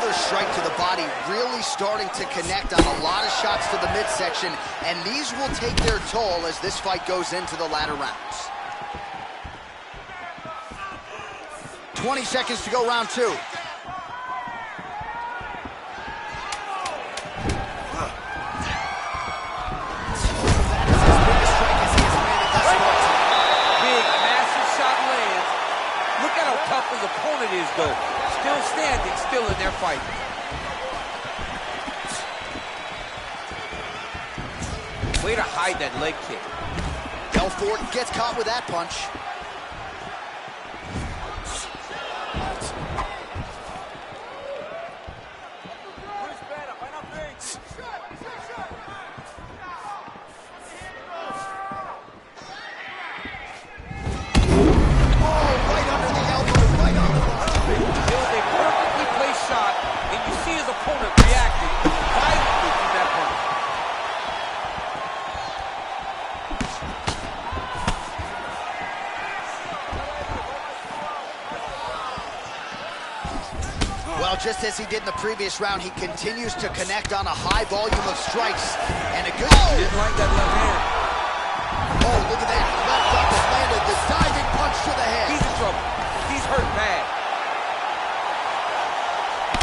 Another strike to the body, really starting to connect on a lot of shots to the midsection, and these will take their toll as this fight goes into the latter rounds. 20 seconds to go, round two. His opponent is, though. Still standing, still in their fight. Way to hide that leg kick. Belfort gets caught with that punch. Well, just as he did in the previous round, he continues to connect on a high volume of strikes. And a good... Didn't like that left hand. Oh, look at that. Left up and landed the diving punch to the head. He's in trouble. He's hurt bad.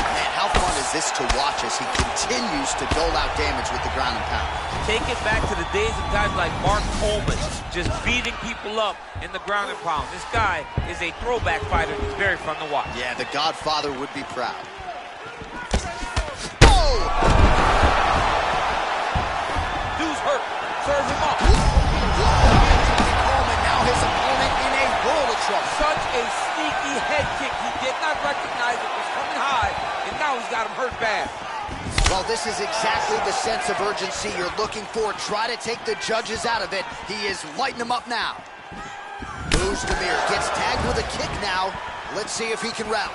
Man, how fun is this to watch as he continues to dole out damage with the ground and pound? Take it back to the days of guys like Mark Coleman, just beating people up in the ground and pound. This guy is a throwback fighter. It's very fun to watch. Yeah, the Godfather would be proud. Oh! Dude's hurt. Serve him up. Coleman, now his opponent in a world of trouble. Such a sneaky head kick. He did not recognize it was coming high, and now he's got him hurt bad. Well, this is exactly the sense of urgency you're looking for. Try to take the judges out of it. He is lighting them up now. Ozdemir gets tagged with a kick now. Let's see if he can rally.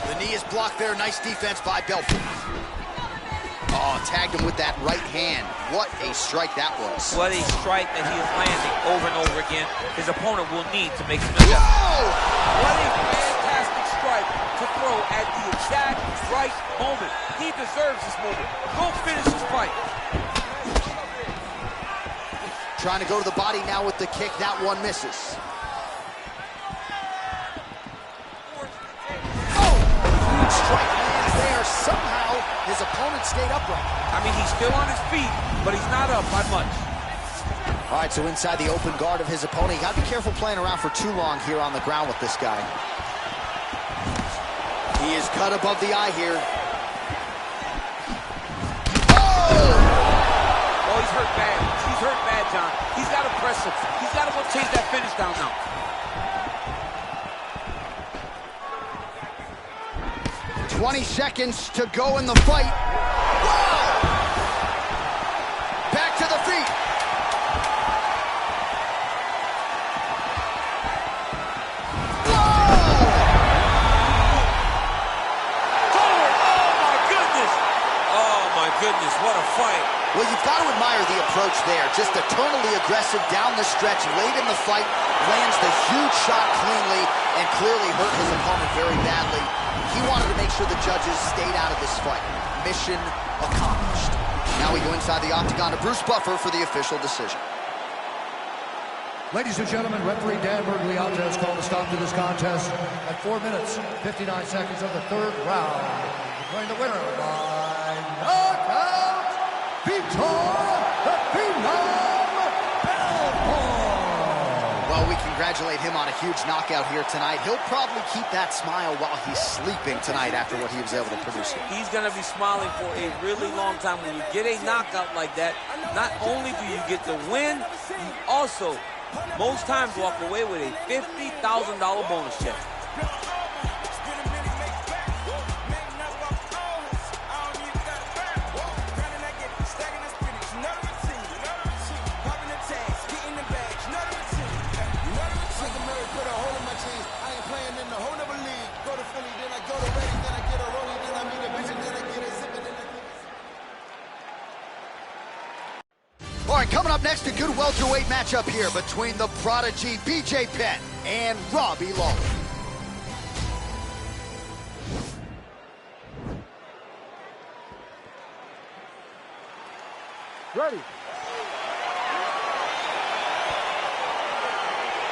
The knee is blocked there. Nice defense by Belfort. Oh, tagged him with that right hand. What a strike that was. What a strike that he is landing over and over again. His opponent will need to make some adjustments. What a fantastic strike to throw at the exact right moment. He deserves this moment. Go finish his fight. Trying to go to the body now with the kick. That one misses. Oh! Huge strike lands there. Somehow his opponent stayed upright. I mean, he's still on his feet, but he's not up by much. All right, so inside the open guard of his opponent. You got to be careful playing around for too long here on the ground with this guy. He is cut above the eye here. Oh, he's hurt bad. He's hurt bad, John. He's got to press him. He's got to go chase that finish down now. "20 seconds to go in the fight. Wow! Back to the feet. Goodness, what a fight. Well, you've got to admire the approach there. Just eternally aggressive down the stretch, late in the fight, lands the huge shot cleanly, and clearly hurt his opponent very badly. He wanted to make sure the judges stayed out of this fight. Mission accomplished. Now we go inside the octagon to Bruce Buffer for the official decision. Ladies and gentlemen, referee Dan Bergliata has called a stop to this contest at 4 minutes, 59 seconds of the third round. Declaring the winner by knockout, Vitor the Phenom Belfort. Well, we congratulate him on a huge knockout here tonight. He'll probably keep that smile while he's sleeping tonight after what he was able to produce here. He's going to be smiling for a really long time. When you get a knockout like that, not only do you get the win, you also most times walk away with a $50,000 bonus check. All right, coming up next, a good welterweight matchup here between the prodigy BJ Penn and Robbie Lawler. Ready. You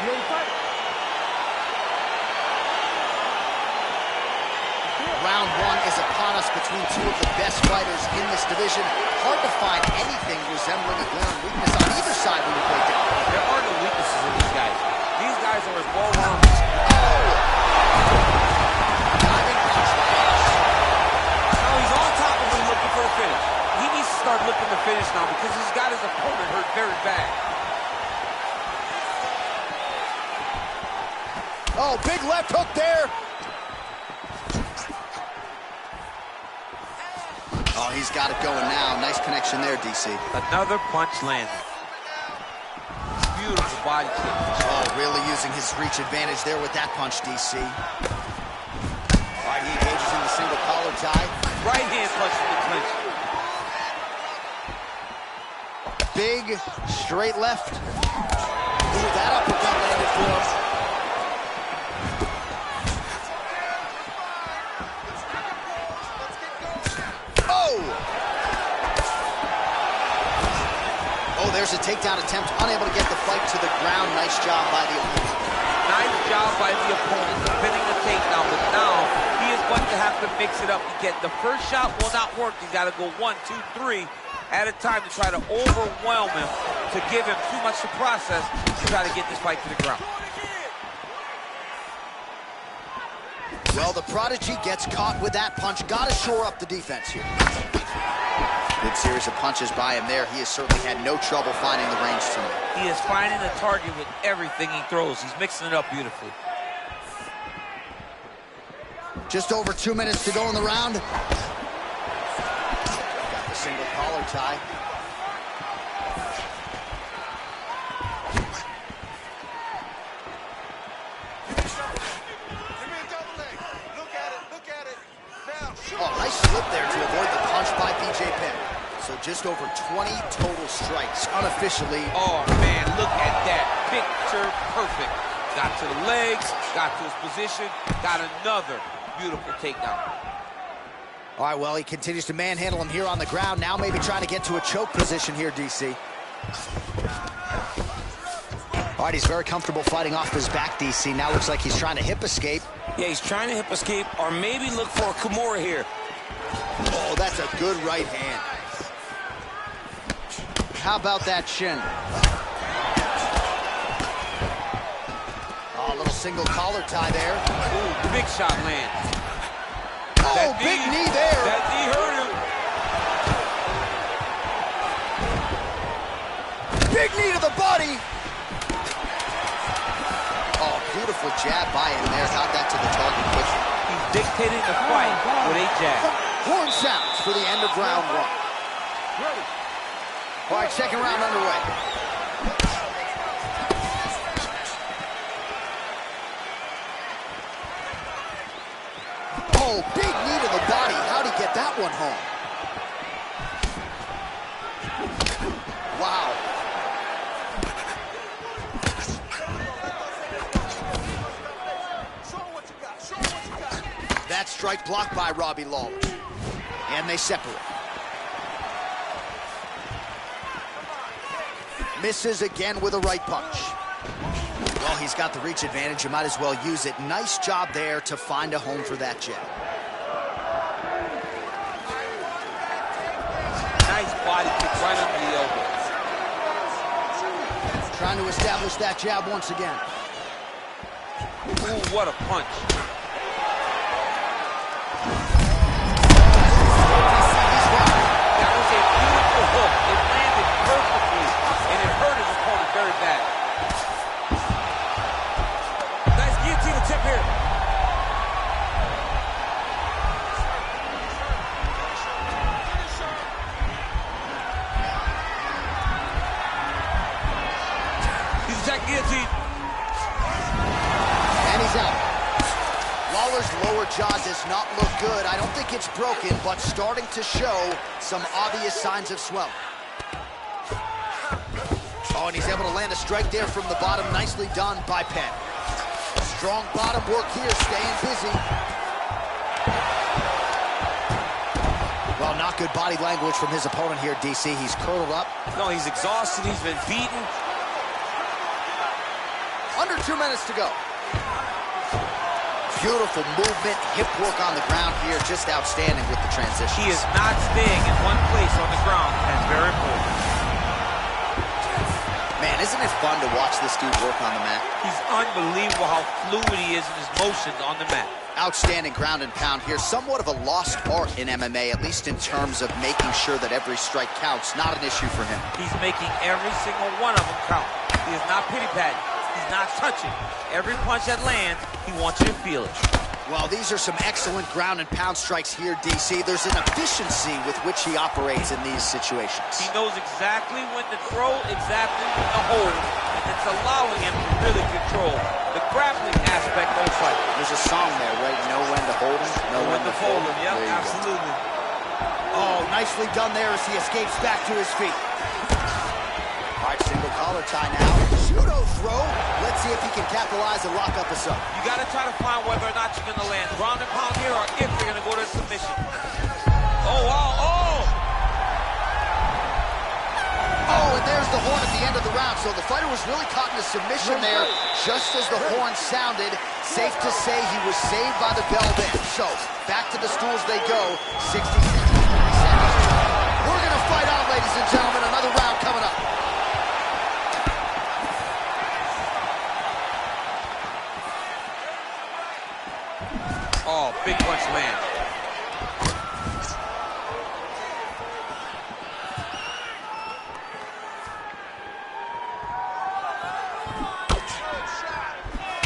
ready to fight? Round one is upon us between two of the best fighters in this division. Hard to find anything resembling a glaring weakness on either side when you break down. There are no weaknesses in these guys. These guys are as well-rounded. Diving punch by Edge. Now he's on top of him looking for the finish. He needs to start looking to finish now because he's got his opponent hurt very bad. Oh, big left hook there. Oh, he's got it going now. Nice connection there, DC. Another punch landed. Beautiful body kick. Oh, really using his reach advantage there with that punch, DC. All right, he engages in the single collar tie. Right hand punch in the clinch. Big, straight left. Ooh, that uppercut landed for him. Oh, there's a takedown attempt, unable to get the fight to the ground. Nice job by the opponent. Nice job by the opponent defending the takedown, but now he is going to have to mix it up again. The first shot will not work. He's got to go 1, 2, 3 at a time to try to overwhelm him, to give him too much to process to try to get this fight to the ground. Well, the Prodigy gets caught with that punch. Got to shore up the defense here. Good series of punches by him there. He has certainly had no trouble finding the range tonight. He is finding the target with everything he throws. He's mixing it up beautifully. Just over 2 minutes to go in the round. Got the single collar tie. Oh, nice slip there to avoid the punch by BJ Penn. So just over 20 total strikes unofficially. Oh, man, look at that. Picture perfect. Got to the legs, got to his position, got another beautiful takedown. All right, well, he continues to manhandle him here on the ground. Now maybe trying to get to a choke position here, DC. All right, he's very comfortable fighting off his back, DC. Now looks like he's trying to hip escape. Yeah, he's trying to hip escape or maybe look for a Kimura here. Oh, that's a good right hand. How about that shin? Oh, a little single collar tie there. Ooh, big shot lands. Oh, big knee there. That knee hurt him. Big knee to the body. Oh, beautiful jab by him there. Got that to the target quickly. He's dictating the fight with a jab. Horn sounds for the end of round one. All right, second round underway. Oh, big knee to the body. How'd he get that one home? Wow. That strike blocked by Robbie Lawler. And they separate. Misses again with a right punch. Well, he's got the reach advantage. You might as well use it. Nice job there to find a home for that jab. Nice body kick right under the elbow. Trying to establish that jab once again. Ooh, what a punch. That was a beautiful hook. It landed perfectly, and it hurt his opponent very bad. Nice guillotine attempt here. He's attacking guillotine. And he's out. Lawler's lower jaw does not look good. I don't think it's broken, but starting to show some obvious signs of swelling. Oh, and he's able to land a strike there from the bottom. Nicely done by Penn. Strong bottom work here, staying busy. Well, Oh, not good body language from his opponent here, DC. He's curled up. No, he's exhausted. He's been beaten. Under 2 minutes to go. Beautiful movement, hip work on the ground here, just outstanding with the transition. He is not staying in one place on the ground. That's very important. Man, isn't it fun to watch this dude work on the mat? He's unbelievable how fluid he is in his motions on the mat. Outstanding ground and pound here. Somewhat of a lost art in MMA, at least in terms of making sure that every strike counts. Not an issue for him. He's making every single one of them count. He is not pity-patting. He's not touching. Every punch that lands, he wants you to feel it. Well, these are some excellent ground and pound strikes here, DC. There's an efficiency with which he operates in these situations. He knows exactly when to throw, exactly when to hold, and it's allowing him to really control the grappling aspect of the fight. There's a song there, right? Know when to hold him, know when to fold him. Yep, absolutely. Oh, nicely done there as he escapes back to his feet. All right, single collar tie now. Pseudo throw. Let's see if he can capitalize and lock up a sub. You got to try to find whether or not you're going to land ground and pound here or if you're going to go to submission. Oh, wow. Oh! Oh, and there's the horn at the end of the round. So the fighter was really caught in a submission there just as the horn sounded. Safe to say he was saved by the bell then. So back to the stools they go. 60 seconds. We're going to fight on, ladies and gentlemen. Another round coming up. Oh, big punch land.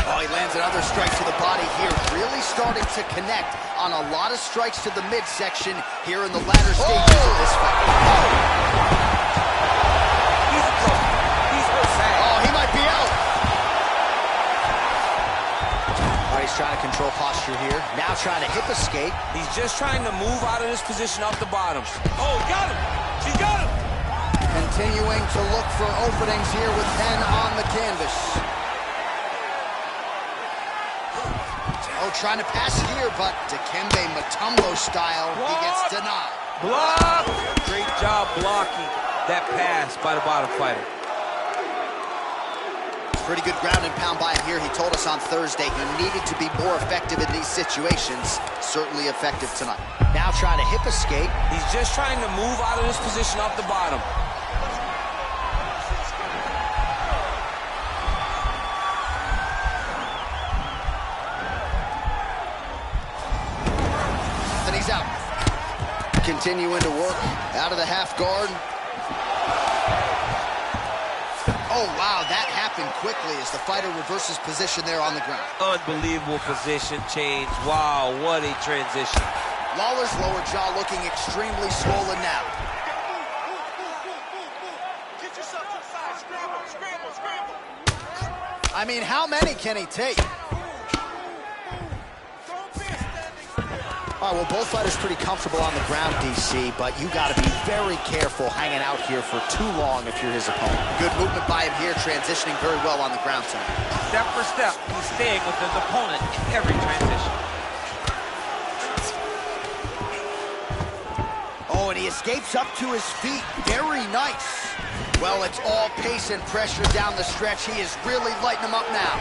Oh, he lands another strike to the body here. Really starting to connect on a lot of strikes to the midsection here in the latter stages of this fight. Oh! He's in trouble. He's hurt bad. Oh, he might be out. All right, he's trying to control posture here. Now trying to hip escape. He's just trying to move out of this position off the bottom. Oh, he got him. He got him. Continuing to look for openings here with 10 on the canvas. Oh, trying to pass here, but Dikembe Mutombo style, he gets denied. Block! Great job blocking that pass by the bottom fighter. Pretty good ground and pound by him here. He told us on Thursday he needed to be more effective in these situations. Certainly effective tonight. Now trying to hip escape. He's just trying to move out of this position off the bottom. Then he's out. Continuing to work out of the half guard. Oh, wow, that happened quickly as the fighter reverses position there on the ground. Unbelievable position change. Wow, what a transition. Lawler's lower jaw looking extremely swollen now. Get yourself to the side. Scramble, scramble, scramble. I mean, how many can he take? All right, well, both fighters pretty comfortable on the ground, DC, but you got to be very careful hanging out here for too long if you're his opponent. Good movement by him here, transitioning very well on the ground tonight. Step for step, he's staying with his opponent in every transition. Oh, and he escapes up to his feet. Very nice. Well, it's all pace and pressure down the stretch. He is really lighting him up now.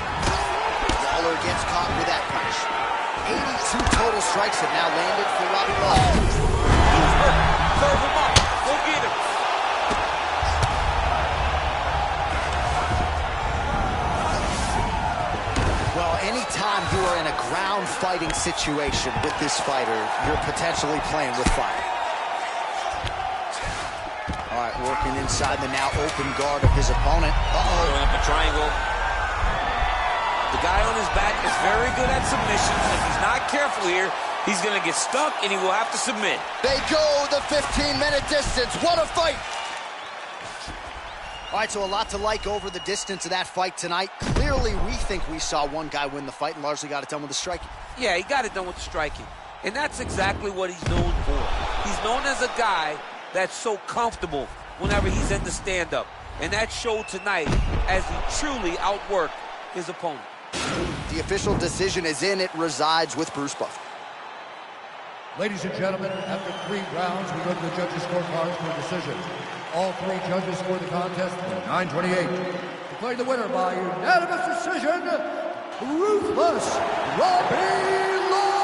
Lawler gets caught with that punch. 82 total strikes have now landed for Robbie Lawler. He's hurt. Serve him up. Go get him. Well, anytime you are in a ground fighting situation with this fighter, you're potentially playing with fire. All right, working inside the now open guard of his opponent. Throwing up a triangle. The guy on his back is very good at submissions. If he's not careful here, he's going to get stuck and he will have to submit. They go the 15-minute distance. What a fight! All right, so a lot to like over the distance of that fight tonight. Clearly, we think we saw one guy win the fight and largely got it done with the striking. Yeah, he got it done with the striking. And that's exactly what he's known for. He's known as a guy that's so comfortable whenever he's in the stand-up. And that showed tonight as he truly outworked his opponent. The official decision is in. It resides with Bruce Buffer. Ladies and gentlemen, after 3 rounds, we go to the judges' scorecards for a decision. All 3 judges scored the contest 9-28. Declaring the winner by unanimous decision, Ruthless Robbie Lawler.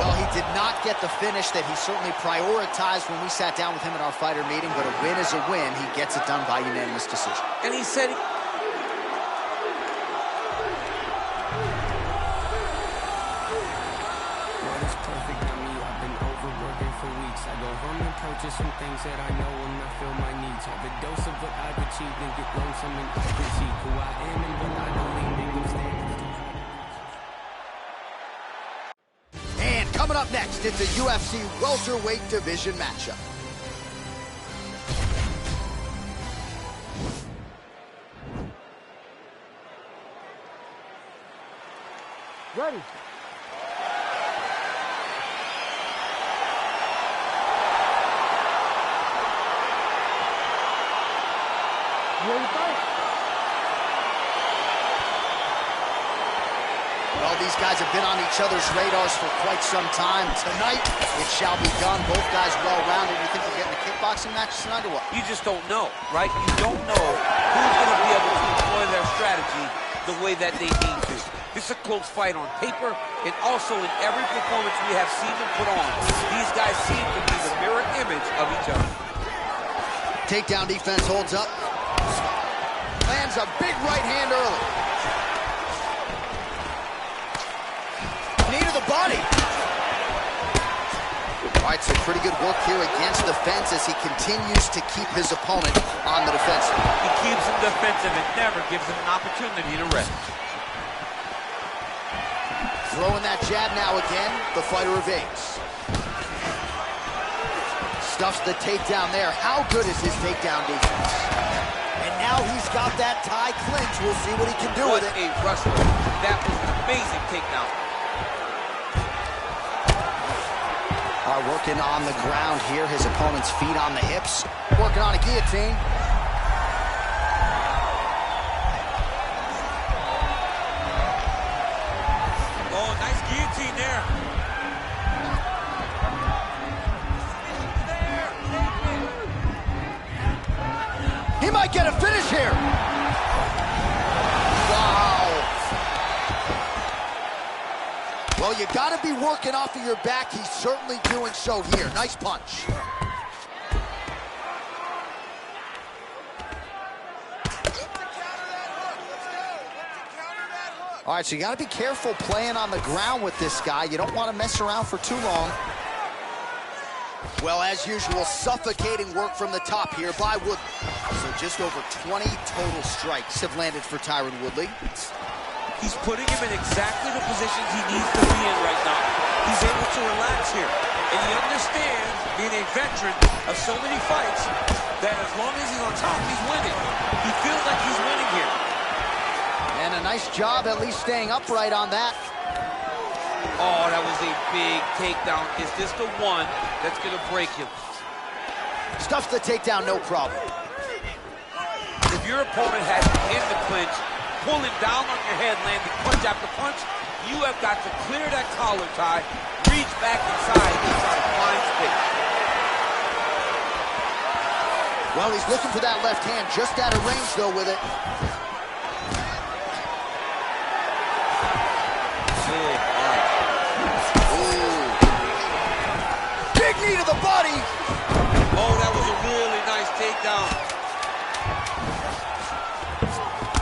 Well, he did not get the finish that he certainly prioritized when we sat down with him at our fighter meeting, but a win is a win. He gets it done by unanimous decision. And he said... Purchase some things that I know will not fill my needs. Have a dose of what I've achieved and get lonesome and I critique who I am and what I believe in good standards. And coming up next, it's a UFC welterweight division matchup. Ready. Well, these guys have been on each other's radars for quite some time. Tonight, it shall be done. Both guys well-rounded. You think we're getting a kickboxing match tonight or what? You just don't know, right? You don't know who's going to be able to employ their strategy the way that they need to. This is a close fight on paper, and also in every performance we have seen them put on. These guys seem to be the mirror image of each other. Takedown defense holds up. Lands a big right hand early. Knee to the body. All right, so pretty good work here against the fence as he continues to keep his opponent on the defensive. He keeps him defensive and never gives him an opportunity to rest. Throwing that jab now again, the fighter evades. Stuffs the takedown there. How good is his takedown defense? And now he's got that tie clinch. We'll see what he can do with it. What a wrestler. That was an amazing takedown. Working on the ground here. His opponent's feet on the hips. Working on a guillotine. Oh, nice guillotine there. He might get a finish here. Wow. Well, you got to be working off of your back. He's certainly doing so here. Nice punch. All right, so you got to be careful playing on the ground with this guy. You don't want to mess around for too long. Well, as usual, suffocating work from the top here by Woodley. So just over 20 total strikes have landed for Tyron Woodley. He's putting him in exactly the positions he needs to be in right now. He's able to relax here. And he understands, being a veteran of so many fights, that as long as he's on top, he's winning. He feels like he's winning here. And a nice job at least staying upright on that. Oh, that was a big takedown. Is this the one that's going to break him? Stuffs the takedown, no problem. If your opponent has you in the clinch, pulling down on your head, landing punch after punch, you have got to clear that collar tie, reach back inside and try to find space. Well, he's looking for that left hand, just out of range, though, with it. Big knee to the body. Oh, that was a really nice takedown.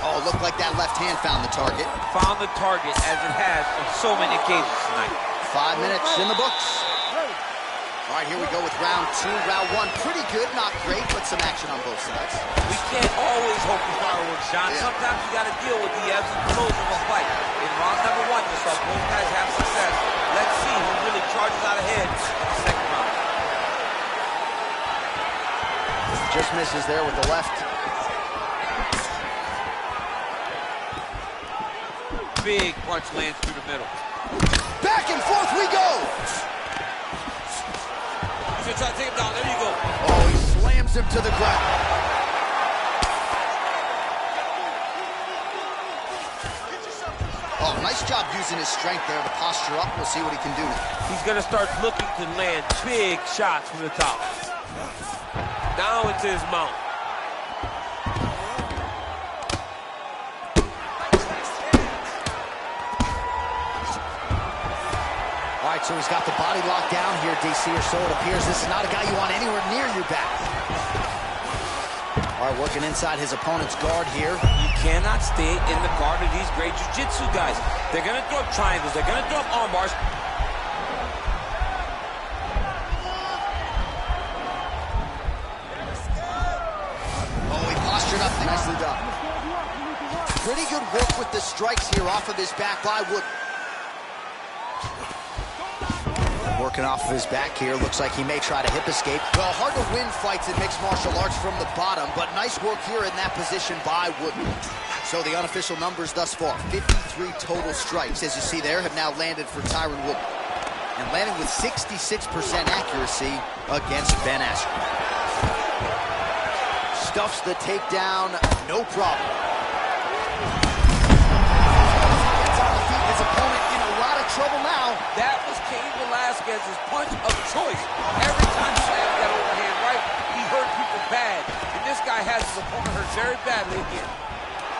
Oh, looked like that left hand found the target. Found the target, as it has on so many occasions tonight. 5 minutes in the books. All right, here we go with round 2. Round 1, pretty good, not great, but some action on both sides. We can't always hope for fireworks, John. Yeah. Sometimes you got to deal with the ebbs and flows of a fight. In round number 1, we saw both guys have success. Let's see who really charges out ahead in the second round. Just misses there with the left. Big punch lands through the middle. Back and forth we go. He's gonna try to take him down. There you go. Oh, he slams him to the ground. Oh, Oh, nice job using his strength there to posture up. We'll see what he can do now. He's going to start looking to land big shots from the top. Down into his mount. All right, so he's got the body locked down here, DC, or so it appears. This is not a guy you want anywhere near your back. All right, working inside his opponent's guard here. You cannot stay in the guard of these great jiu-jitsu guys. They're going to throw up triangles. They're going to throw up arm bars. Oh, he postured up. Nicely done. Pretty good work with the strikes here off of his back by Wood. Working off of his back here. Looks like he may try to hip escape. Well, hard to win fights in mixed martial arts from the bottom, but nice work here in that position by Woodley. So the unofficial numbers thus far, 53 total strikes, as you see there, have now landed for Tyron Woodley. And landing with 66% accuracy against Ben Askren. Stuffs the takedown, no problem. Gets on the feet, his opponent in a lot of trouble now. That was Cain Velasquez's punch of choice. Every time he landed that overhand right, he hurt people bad. And this guy has his opponent hurt very badly again.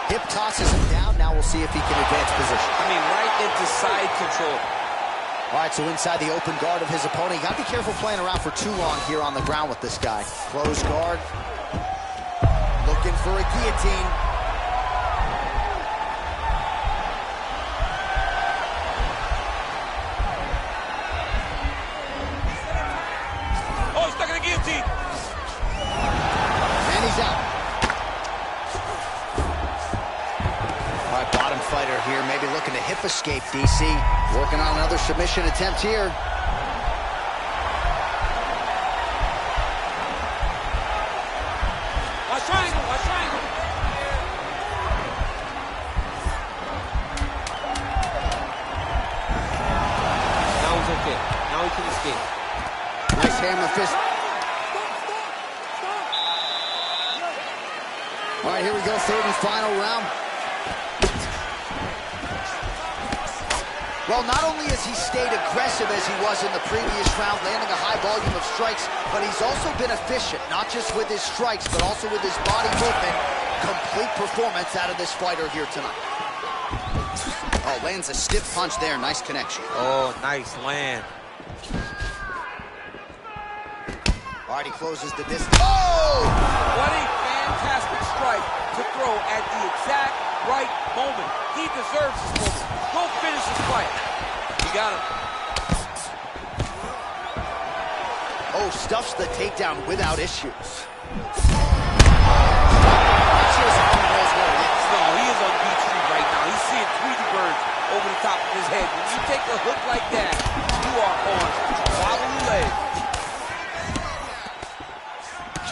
Hip tosses him down. Now we'll see if he can advance position. I mean, right into side control. All right, so inside the open guard of his opponent. You got to be careful playing around for too long here on the ground with this guy. Close guard. Looking for a guillotine. Oh, he's stuck in the guillotine. And he's out. All right, bottom fighter here, maybe looking to hip escape, DC. Working on another submission attempt here. Watch triangle, watch triangle. Now he's okay. Now he can escape. Nice hammer fist. All right, here we go, third and final round. Well, not only has he stayed aggressive as he was in the previous round, landing a high volume of strikes, but he's also been efficient, not just with his strikes, but also with his body movement. Complete performance out of this fighter here tonight. Oh, lands a stiff punch there. Nice connection. Oh, nice land. All right, he closes the distance. Oh! What a fantastic strike to throw at the exact right moment. He deserves this moment. Go finish this fight. You got him. Oh, stuffs the takedown without issues. No, he is on Beach Street right now. He's seeing Tweety Bird over the top of his head. When you take a hook like that, you are on wobbly legs.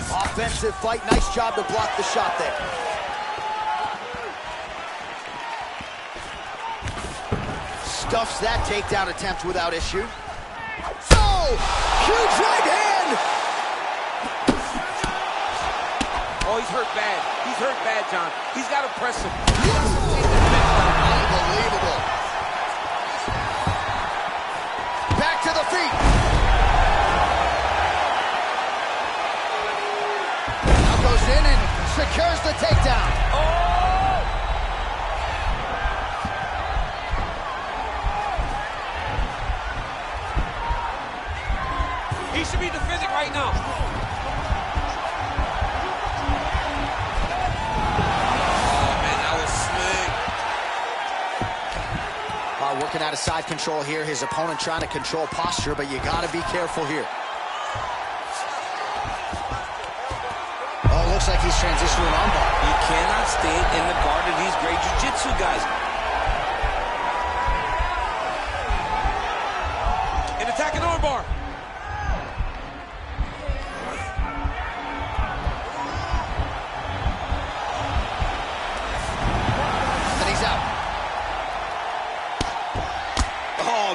Offensive fight. Nice job to block the shot there. Stuffs that takedown attempt without issue. Oh! Huge right hand! Oh, he's hurt bad. He's hurt bad, John. He's got to press him. Unbelievable. Back to the feet. Now goes in and secures the takedown. Oh! He should be defending right now. Working out of side control here. His opponent trying to control posture, but you got to be careful here. Oh, looks like he's transitioning an armbar. You cannot stay in the guard of these great jiu-jitsu guys. An attacking armbar.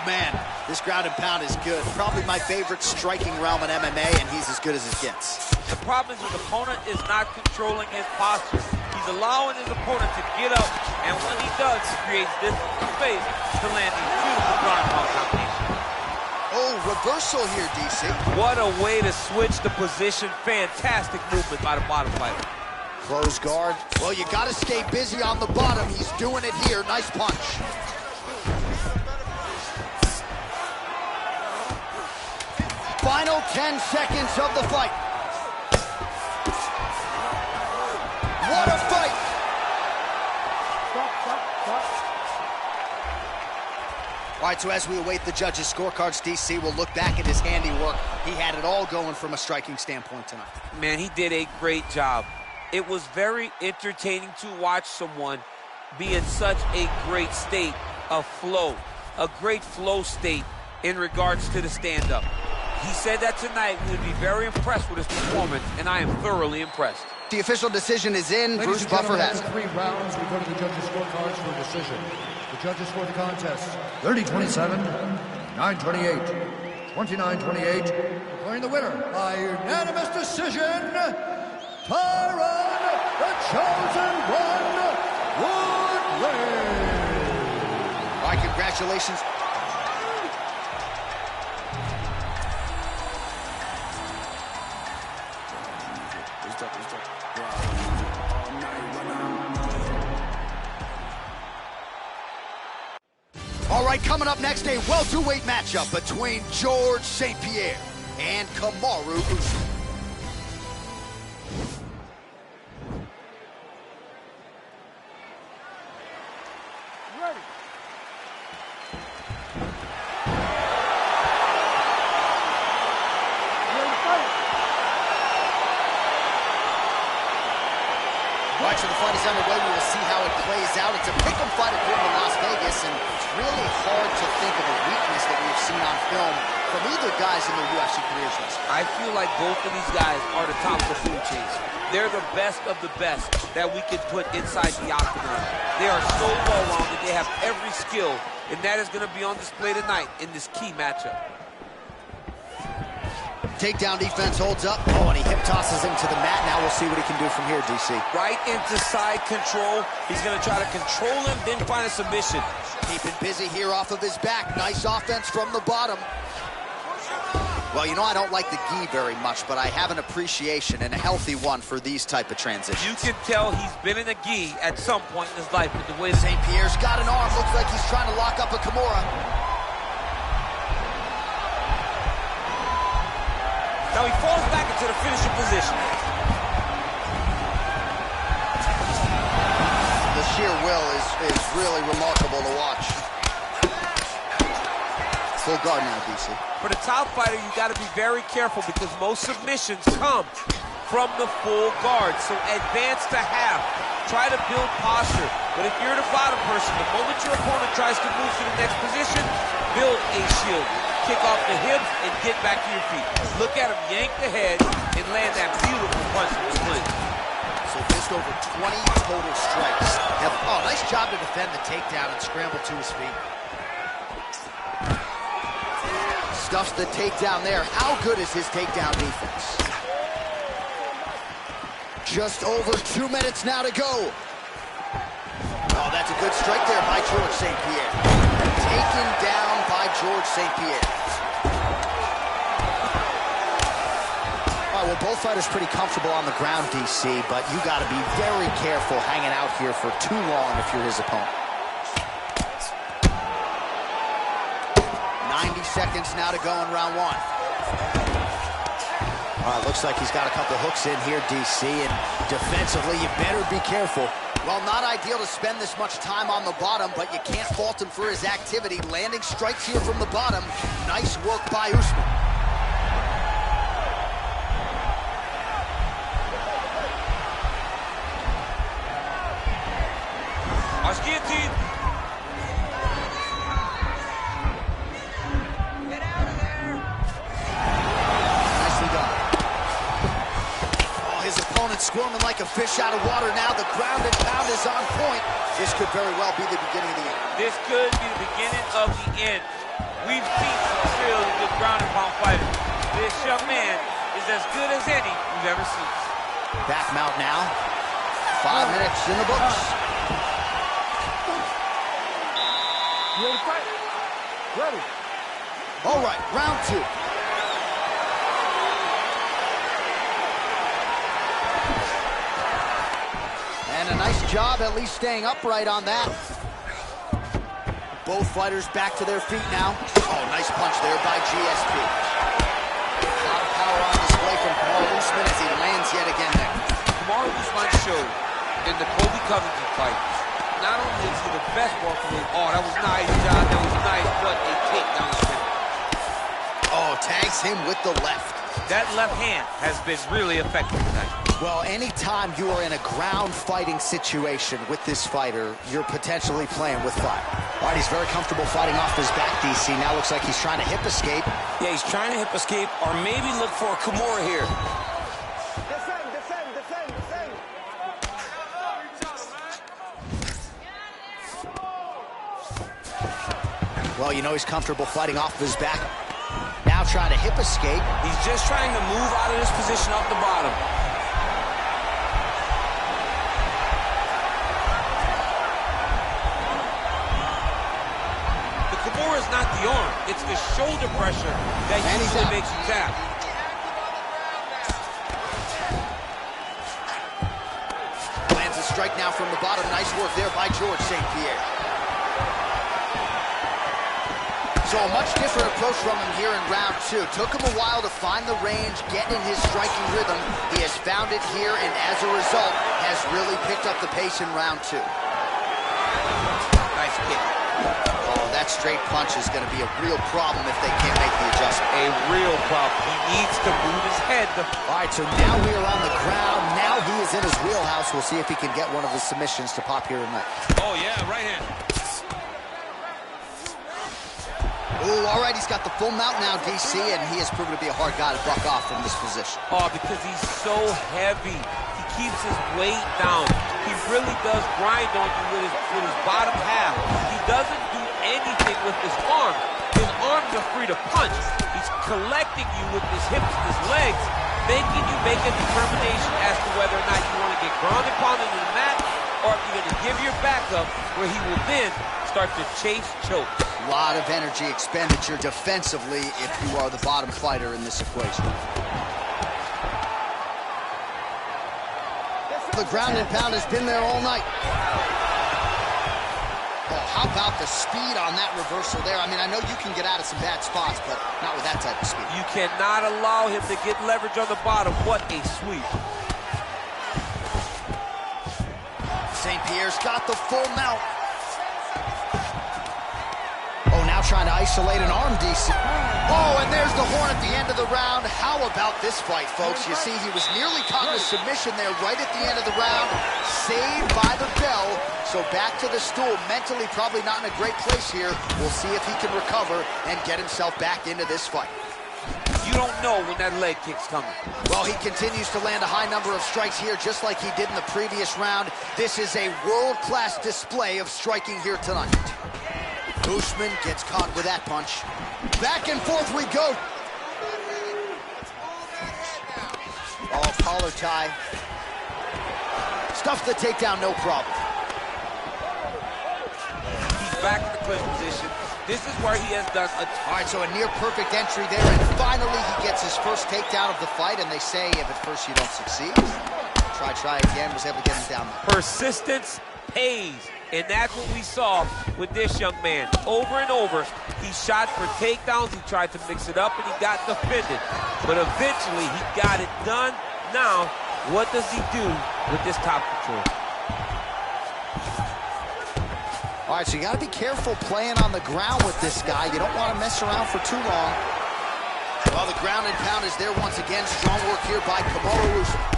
Man, this ground and pound is good. Probably my favorite striking realm in MMA, and he's as good as it gets. The problem is his opponent is not controlling his posture. He's allowing his opponent to get up, and when he does, he creates this space to land these beautiful ground and pound combinations. Oh, reversal here, DC. What a way to switch the position. Fantastic movement by the bottom fighter. Close guard. Well, you got to stay busy on the bottom. He's doing it here. Nice punch. Final 10 seconds of the fight. What a fight! All right, so as we await the judges' scorecards, DC will look back at his handiwork. He had it all going from a striking standpoint tonight. Man, he did a great job. It was very entertaining to watch someone be in such a great state of flow, a great flow state in regards to the stand-up. He said that tonight we would be very impressed with his performance, and I am thoroughly impressed. The official decision is in. Ladies Bruce and Buffer gentlemen, has it. after 3 rounds, we go to the judges' scorecards for a decision. The judges score the contest 30-27, 9-28, 29-28, declaring the winner by unanimous decision, Tyron, the Chosen One, Woodley. All right, congratulations. All right, coming up next, a welterweight matchup between George St. Pierre and Kamaru Usman. Ready. All right, so the fight is underway. We will see how it plays out. It's a pick'em fight at here in Las Vegas, and it's really hard to think of a weakness that we've seen on film from either guys in their UFC careers. I feel like both of these guys are the top of the food chain. They're the best of the best that we could put inside the octagon. They are so well-rounded. They have every skill, and that is going to be on display tonight in this key matchup. Takedown defense holds up. Oh, and he hip tosses him to the mat. Now we'll see what he can do from here, DC. Right into side control. He's going to try to control him, then find a submission. Keeping busy here off of his back. Nice offense from the bottom. Well, you know, I don't like the gi very much, but I have an appreciation, and a healthy one, for these type of transitions. You can tell he's been in a gi at some point in his life with the way St. Pierre's got an arm. Looks like he's trying to lock up a Kimura. Now he falls back into the finishing position. The sheer will is really remarkable to watch. Full guard now, DC. For the top fighter, you got to be very careful because most submissions come from the full guard. So advance to half. Try to build posture. But if you're the bottom person, the moment your opponent tries to move to the next position, build a shield. Kick off the hips and get back to your feet. Look at him yank the head and land that beautiful punch in the clinch. So just over 20 total strikes. Oh, nice job to defend the takedown and scramble to his feet. Stuffs the takedown there. How good is his takedown defense? Just over 2 minutes now to go. Oh, that's a good strike there by George St. Pierre. Taken down by George St. Pierre. All right, well, both fighters pretty comfortable on the ground, DC, but you got to be very careful hanging out here for too long if you're his opponent. 90 seconds now to go in round one. All right, looks like he's got a couple hooks in here, DC, and defensively, you better be careful. Well, not ideal to spend this much time on the bottom, but you can't fault him for his activity. Landing strikes here from the bottom. Nice work by Usman. Watch guillotine. Squirming like a fish out of water now. The ground and pound is on point. This could very well be the beginning of the end. This could be the beginning of the end. We've seen some really good ground and pound fighters. This young man is is as good as any we've ever seen. Back mount now. 5 minutes in the books. You ready to fight? Ready. All right, round 2. And a nice job at least staying upright on that. Both fighters back to their feet now. Oh, nice punch there by GSP. A lot of power on display from Kamaru Usman as he lands yet again there. Kamaru Usman showed in the Colby Covington fight, not only is he the best welterweight, oh, that was nice, John, that was nice, but a takedown spin. Oh, tags him with the left. That left hand has been really effective tonight. Well, anytime you are in a ground fighting situation with this fighter, you're potentially playing with fire. All right, he's very comfortable fighting off his back, DC. Now looks like he's trying to hip escape. Yeah, he's trying to hip escape or maybe look for a Kimura here. Defend, defend, defend, defend. Well, you know he's comfortable fighting off of his back. Now trying to hip escape. He's just trying to move out of this position off the bottom. The Kimura is not the arm. It's the shoulder pressure that usually makes you tap. Lands a strike now from the bottom. Nice work there by George St. Pierre. So a much different approach from him here in round 2. Took him a while to find the range, get in his striking rhythm. He has found it here, and as a result, has really picked up the pace in round 2. Nice kick. Oh, that straight punch is going to be a real problem if they can't make the adjustment. A real problem. He needs to move his head. All right, so now we are on the ground. Now he is in his wheelhouse. We'll see if he can get one of his submissions to pop here tonight. Oh, yeah, right hand. Oh, all right, he's got the full mount now, DC, and he has proven to be a hard guy to buck off from this position. Oh, because he's so heavy. He keeps his weight down. He really does grind on you with his bottom half. He doesn't do anything with his arms. His arms are free to punch. He's collecting you with his hips and his legs, making you make a determination as to whether or not you want to get ground and pounded into the mat, or if you're going to give your back up, where he will then start to chase choke. A lot of energy expenditure defensively if you are the bottom fighter in this equation. The ground and pound has been there all night. Oh, how about the speed on that reversal there? I mean, I know you can get out of some bad spots, but not with that type of speed. You cannot allow him to get leverage on the bottom. What a sweep. St. Pierre's got the full mount. Oh, now trying to isolate an arm, DC. Oh, and there's the horn at the end of the round. How about this fight, folks? You see, he was nearly caught in a submission there right at the end of the round. Saved by the bell. So back to the stool. Mentally probably not in a great place here. We'll see if he can recover and get himself back into this fight. You don't know when that leg kick's coming. Well, he continues to land a high number of strikes here, just like he did in the previous round. This is a world-class display of striking here tonight. Usman gets caught with that punch. Back and forth we go. Oh, collar tie. Stuffed the takedown, no problem. He's back in the clinch position. This is where he has done a... All right, so a near-perfect entry there, and finally he gets his first takedown of the fight, and they say if at first you don't succeed, try again, was able to get him down there. Persistence pays. And that's what we saw with this young man. Over and over, he shot for takedowns, he tried to mix it up, and he got defended. But eventually, he got it done. Now, what does he do with this top control? All right, so you got to be careful playing on the ground with this guy. You don't want to mess around for too long. Well, the ground and pound is there once again. Strong work here by Kamaru Usman.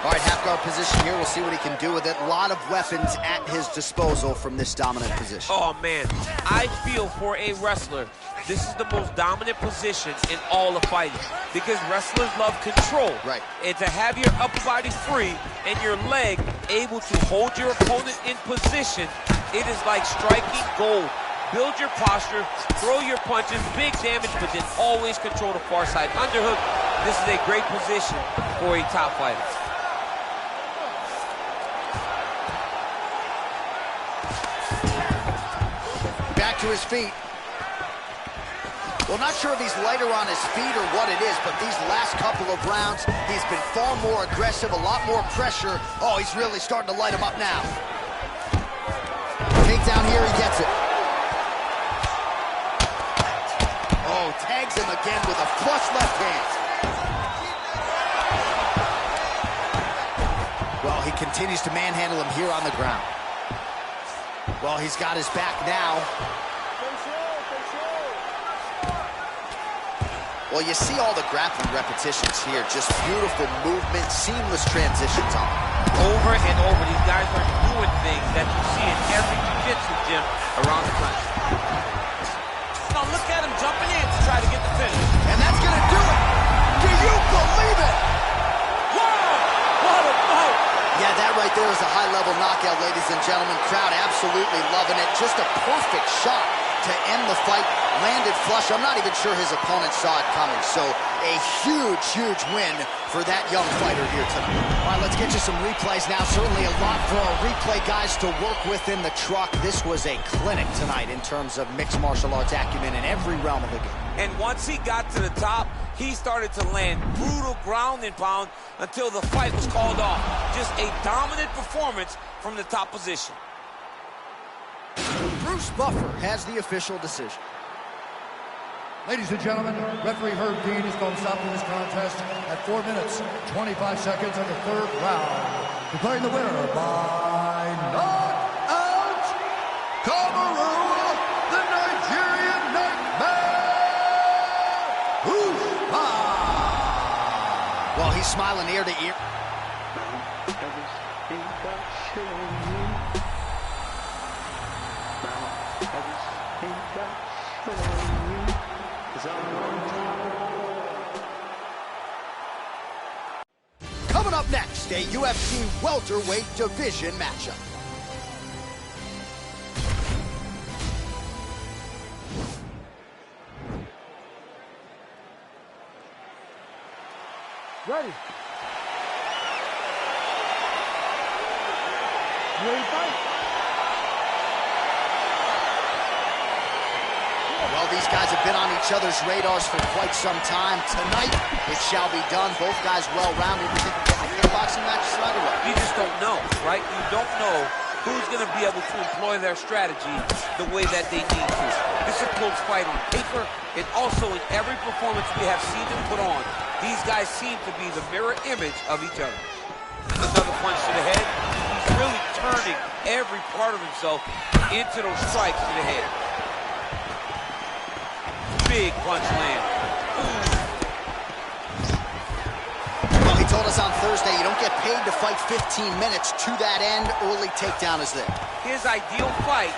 All right, half guard position here. We'll see what he can do with it. A lot of weapons at his disposal from this dominant position. Oh, man. I feel for a wrestler, this is the most dominant position in all of fighting because wrestlers love control. Right. And to have your upper body free and your leg able to hold your opponent in position, it is like striking gold. Build your posture, throw your punches, big damage, but then always control the far side underhook. This is a great position for a top fighter. Back to his feet. Well, not sure if he's lighter on his feet or what it is, but these last couple of rounds, he's been far more aggressive, a lot more pressure. Oh, he's really starting to light him up now. Takedown here, he gets it. Oh, tags him again with a flush left hand. Well, he continues to manhandle him here on the ground. Well, he's got his back now. Well, you see all the grappling repetitions here. Just beautiful movement, seamless transitions on them. Over and over, these guys are doing things that you see in every jiu-jitsu gym around the country. Now look at him jumping in to try to get the finish. And that's going to do it. Do you believe it? Wow! What a fight! Yeah, that right there is a high-level knockout, ladies and gentlemen. Crowd absolutely loving it. Just a perfect shot to end the fight. Landed flush. I'm not even sure his opponent saw it coming. So a huge, huge win for that young fighter here tonight. All right, let's get you some replays now. Certainly a lot for our replay guys to work with in the truck. This was a clinic tonight in terms of mixed martial arts acumen in every realm of the game. And once he got to the top, he started to land brutal ground and pound until the fight was called off. Just a dominant performance from the top position. Bruce Buffer has the official decision. Ladies and gentlemen, referee Herb Dean is going to stop this contest at 4 minutes, 25 seconds of the third round. Declaring the winner by knockout, Kamaru, the Nigerian Nightmare, Usman. Well, he's smiling ear to ear. Coming up next, a UFC welterweight division matchup. Ready. You ready to fight? Well, these guys have been on each other's radars for quite some time. Tonight, it shall be done. Both guys well-rounded. You think a kickboxing match tonight or what? You just don't know, right? You don't know who's going to be able to employ their strategy the way that they need to. This is a close fight on paper, and also in every performance we have seen them put on, these guys seem to be the mirror image of each other. Another punch to the head. He's really turning every part of himself into those strikes to the head. Big punch land. Well, he told us on Thursday you don't get paid to fight 15 minutes. To that end, early takedown is there. His ideal fight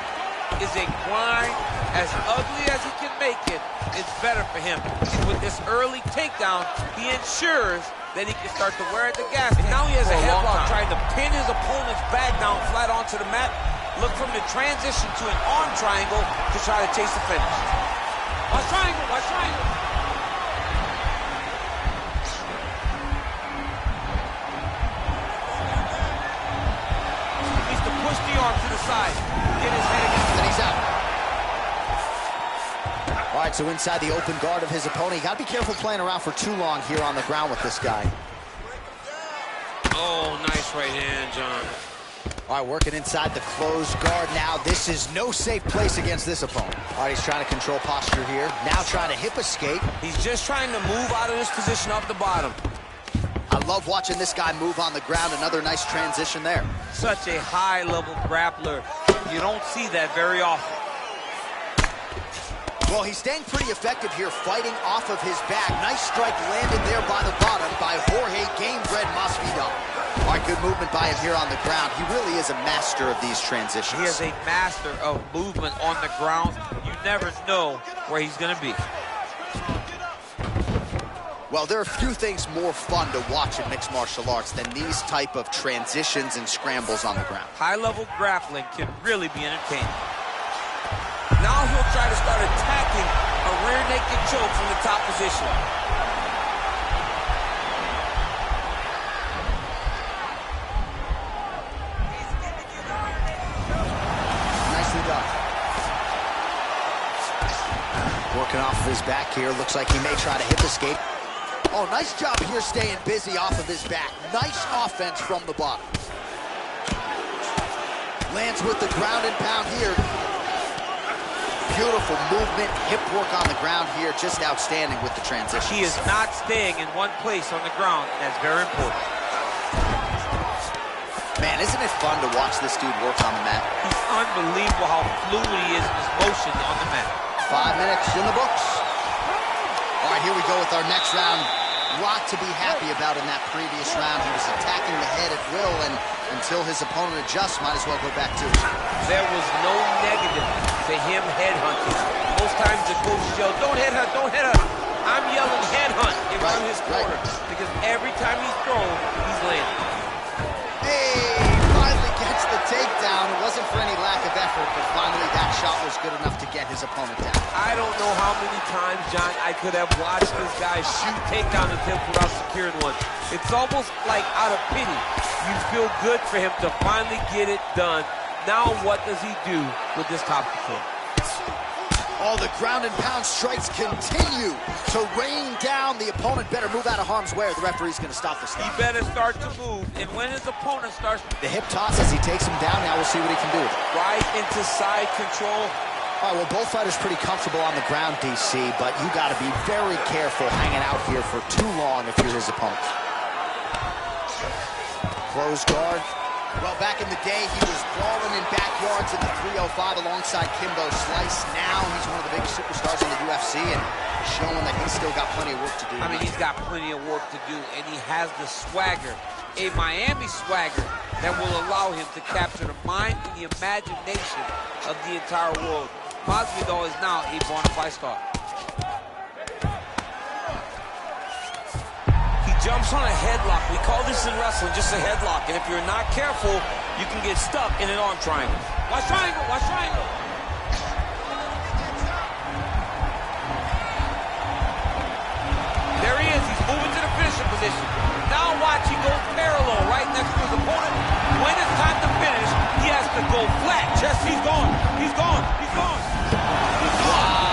is a grind. As ugly as he can make it, it's better for him. With this early takedown, he ensures that he can start to wear at the gas. And now he has a headlock trying to pin his opponent's back down flat onto the mat. Look from the transition to an arm triangle to try to chase the finish. Watch triangle, watch triangle. He needs to push the arm to the side. Get his head against. And he's out. All right, so inside the open guard of his opponent. You got to be careful playing around for too long here on the ground with this guy. Oh, nice right hand, John. All right, working inside the closed guard now. This is no safe place against this opponent. All right, he's trying to control posture here. Now trying to hip escape. He's just trying to move out of this position off the bottom. I love watching this guy move on the ground. Another nice transition there. Such a high-level grappler. You don't see that very often. Well, he's staying pretty effective here, fighting off of his back. Nice strike landed there by the bottom by Jorge Gamebred Masvidal. All right, good movement by him here on the ground. He really is a master of these transitions. He is a master of movement on the ground. You never know where he's going to be. Well, there are few things more fun to watch in mixed martial arts than these type of transitions and scrambles on the ground. High-level grappling can really be entertaining. Now he'll try to start attacking a rear naked choke from the top position. Working off of his back here. Looks like he may try to hip escape. Oh, nice job here staying busy off of his back. Nice offense from the bottom. Lands with the ground and pound here. Beautiful movement, hip work on the ground here. Just outstanding with the transition. He is not staying in one place on the ground. That's very important. Man, isn't it fun to watch this dude work on the mat? He's unbelievable how fluid he is in his motion on the mat. 5 minutes in the books. All right, here we go with our next round. Lot to be happy about in that previous round. He was attacking the head at will, and until his opponent adjusts, might as well go back to it. There was no negative to him headhunting. Most times the coach yells, don't headhunt, don't headhunt. I'm yelling headhunt around his corner because every time he's thrown, he's landing. Hey, finally gets the takedown. It wasn't for any lack of effort, but finally that shot was good enough to get his opponent down. I don't know how many times, John, I could have watched this guy shoot takedown attempts without securing one. It's almost like out of pity. You feel good for him to finally get it done. Now what does he do with this top control? Oh, the ground and pound strikes continue to rain down. The opponent better move out of harm's way or the referee's going to stop the stuff. He better start to move, and when his opponent starts... The hip toss as he takes him down. Now we'll see what he can do with it. Right into side control. All right, well, both fighters pretty comfortable on the ground, DC, but you got to be very careful hanging out here for too long if you're his opponent. Close guard. Well, back in the day, he was brawling in backyards in the 305 alongside Kimbo Slice. Now he's one of the biggest superstars in the UFC and showing that he's still got plenty of work to do. I mean, he's got plenty of work to do, and he has the swagger, a Miami swagger, that will allow him to capture the mind and the imagination of the entire world. Masvidal is now a bona fide star. Jumps on a headlock. We call this in wrestling just a headlock. And if you're not careful, you can get stuck in an arm triangle. Watch triangle, watch triangle. There he is. He's moving to the finishing position. Now watch, he goes parallel right next to his opponent. When it's time to finish, he has to go flat. Just, he's gone. He's gone. He's gone. He's gone.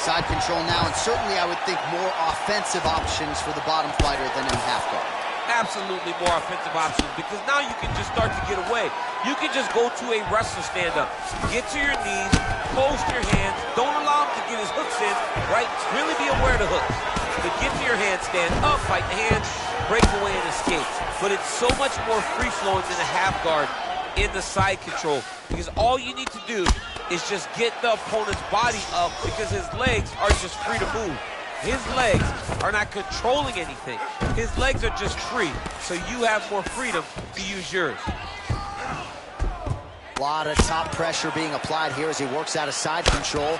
Side control now, and certainly I would think more offensive options for the bottom fighter than in half guard. Absolutely more offensive options, because now you can just start to get away. You can just go to a wrestler stand-up. Get to your knees, post your hands, don't allow him to get his hooks in, right? Really be aware of the hooks. But get to your hands, stand up, fight the hands, break away and escape. But it's so much more free-flowing than a half guard in the side control, because all you need to do is just get the opponent's body up, because his legs are just free to move. His legs are not controlling anything. His legs are just free, so you have more freedom to use yours. A lot of top pressure being applied here as he works out of side control.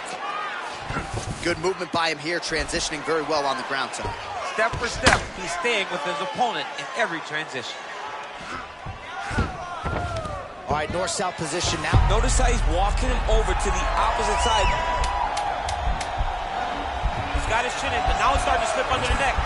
Good movement by him here, transitioning very well on the ground zone. Step for step, he's staying with his opponent in every transition. All right, north-south position now. Notice how he's walking him over to the opposite side. He's got his chin in, but now it's starting to slip under the neck.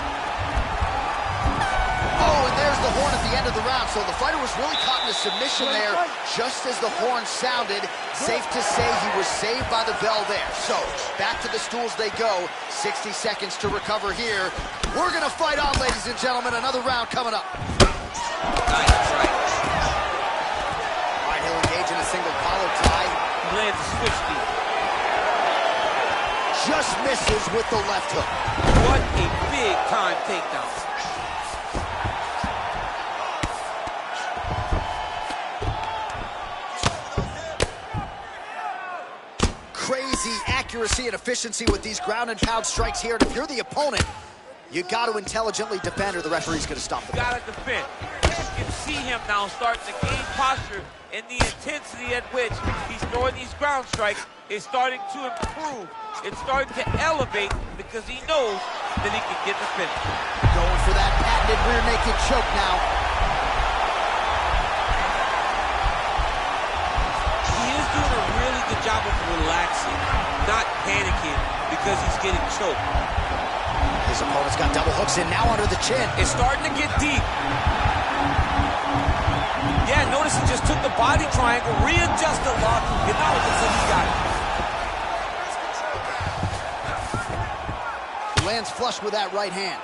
Oh, and there's the horn at the end of the round. So the fighter was really caught in a submission there just as the horn sounded. Safe to say he was saved by the bell there. So back to the stools they go. 60 seconds to recover here. We're going to fight on, ladies and gentlemen. Another round coming up. Nice, that's right. He'll engage in a single collar tie. He lands a switch knee. Just misses with the left hook. What a big-time takedown. Crazy accuracy and efficiency with these ground and pound strikes here. And if you're the opponent, you got to intelligently defend or the referee's going to stop the fight. Got to defend. You can see him now starting to gain posture, and the intensity at which he's throwing these ground strikes is starting to improve. It's starting to elevate because he knows that he can get the finish. Going for that patented rear naked choke now. He is doing a really good job of relaxing, not panicking because he's getting choked. His opponent's got double hooks in now under the chin. It's starting to get deep. Yeah, notice he just took the body triangle, readjusted the lock, and now it looks like he got it. lands flush with that right hand.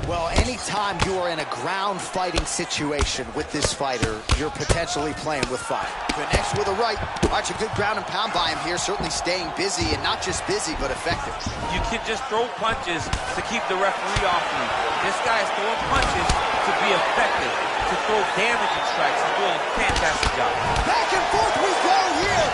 Well, anytime you are in a ground fighting situation with this fighter, you're potentially playing with fire. Connects with a right. Arch, a good ground and pound by him here, certainly staying busy, and not just busy, but effective. You can just throw punches to keep the referee off you. This guy is throwing punches to be effective, to throw damaging strikes. He's doing a fantastic job. Back and forth we go here.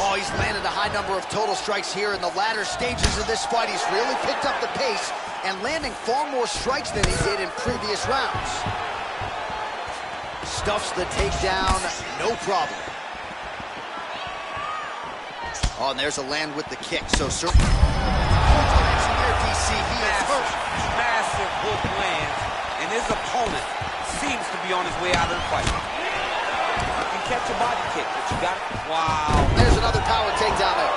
Oh, he's landed a high number of total strikes here in the latter stages of this fight. He's really picked up the pace and landing far more strikes than he did in previous rounds. Stuffs the takedown, no problem. Oh, and there's a land with the kick, so certainly. DC, he is hurt. Massive hook lands, and his opponent seems to be on his way out of the fight. You can catch a body kick, but you got it. Wow. There's another power takedown there.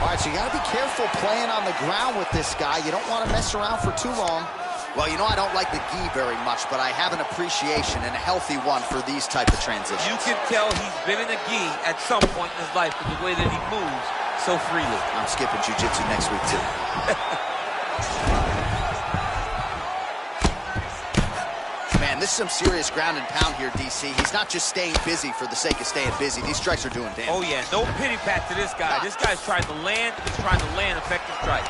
All right, so you got to be careful playing on the ground with this guy. You don't want to mess around for too long. Well, you know, I don't like the gi very much, but I have an appreciation and a healthy one for these type of transitions. You can tell he's been in a gi at some point in his life with the way that he moves so freely. I'm skipping jiu-jitsu next week, too. Man, this is some serious ground and pound here, DC. He's not just staying busy for the sake of staying busy. These strikes are doing damage. Oh, yeah, no pity pat to this guy. This guy's trying to land. He's trying to land effective strikes.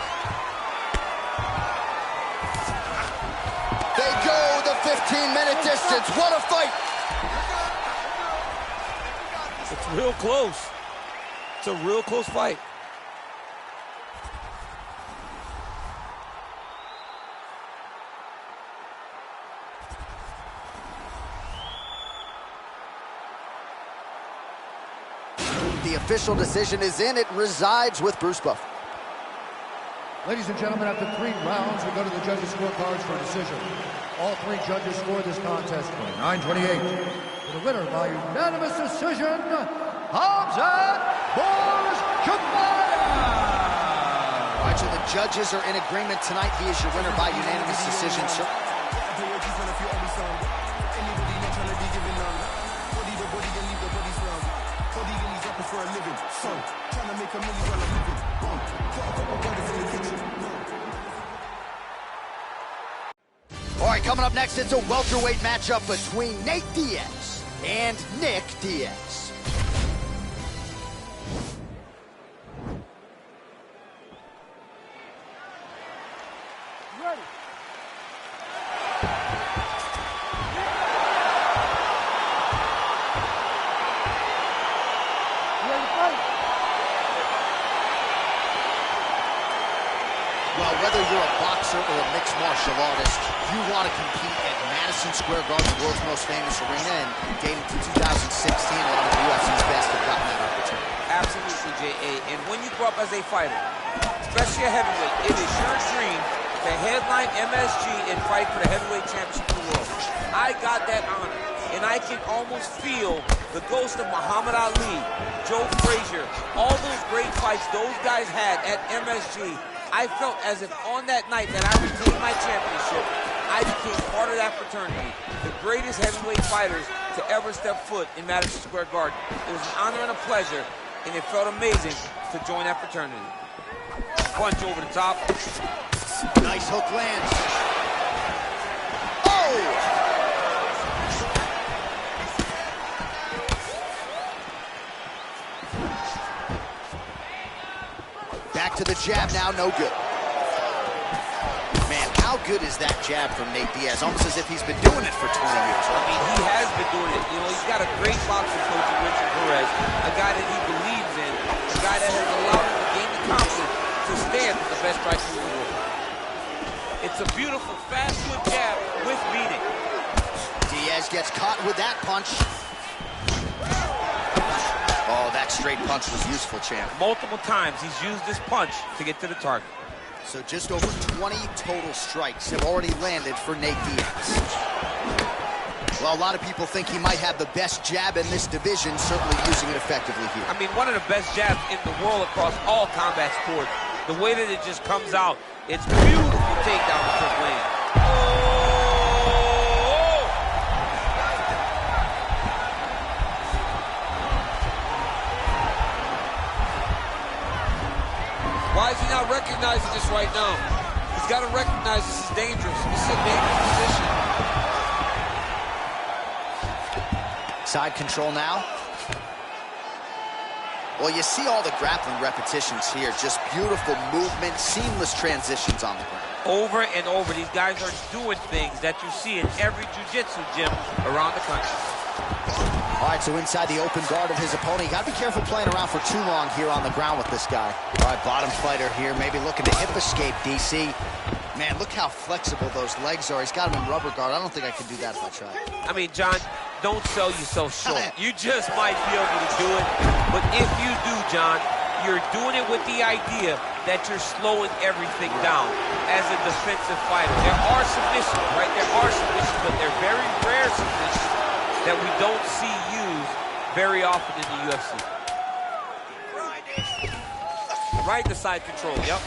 They go the 15-minute distance. What a fight! It's real close. It's a real close fight. The official decision is in. It resides with Bruce Buffer. Ladies and gentlemen, after 3 rounds, we go to the judges' scorecards for a decision. All 3 judges scored this contest 29-28. For the winner by unanimous decision, Khamzat Chimaev. All right, so the judges are in agreement tonight. He is your winner by unanimous decision, sir. All right, coming up next, it's a welterweight matchup between Nate Diaz and Nick Diaz. Ready. Well, whether you're a boxer or a mixed martial artist, you want to compete at Madison Square Garden, the world's most famous arena, and dating to 2016, a lot of UFC's best have gotten that opportunity. Absolutely, J.A. And when you grow up as a fighter, especially a heavyweight, it is your dream to headline MSG and fight for the heavyweight championship of the world. I got that honor, and I can almost feel the ghost of Muhammad Ali, Joe Frazier, all those great fights those guys had at MSG. I felt as if on that night that I retained my championship, I became part of that fraternity. The greatest heavyweight fighters to ever step foot in Madison Square Garden. It was an honor and a pleasure, and it felt amazing to join that fraternity. Punch over the top. Nice hook lands. Oh! Back to the jab now, no good. Man, how good is that jab from Nate Diaz? Almost as if he's been doing it for 20 years. I mean, he has been doing it. You know, he's got a great boxing coach in Richard Perez, a guy that he believes in, a guy that has allowed him to gain the confidence to stand with the best strikers in the world. It's a beautiful, fast foot jab with beating. Diaz gets caught with that punch. Oh, that straight punch was useful, champ. Multiple times he's used this punch to get to the target. So just over 20 total strikes have already landed for Nate Diaz. Well, a lot of people think he might have the best jab in this division, certainly using it effectively here. I mean, one of the best jabs in the world across all combat sports. The way that it just comes out, it's beautiful takedown with his land. Why is he not recognizing this right now? He's got to recognize this is dangerous. This is a dangerous position. Side control now. Well, you see all the grappling repetitions here. Just beautiful movement, seamless transitions on the ground. Over and over, these guys are doing things that you see in every jiu-jitsu gym around the country. All right, so inside the open guard of his opponent. You got to be careful playing around for too long here on the ground with this guy. All right, bottom fighter here, maybe looking to hip escape, DC. Man, look how flexible those legs are. He's got him in rubber guard. I don't think I could do that if I tried. I mean, John, don't sell yourself short. You just might be able to do it. But if you do, John, you're doing it with the idea that you're slowing everything down as a defensive fighter. There are submissions, right? There are submissions, but they're very rare submissions that we don't see used very often in the UFC. Right to side control, yep.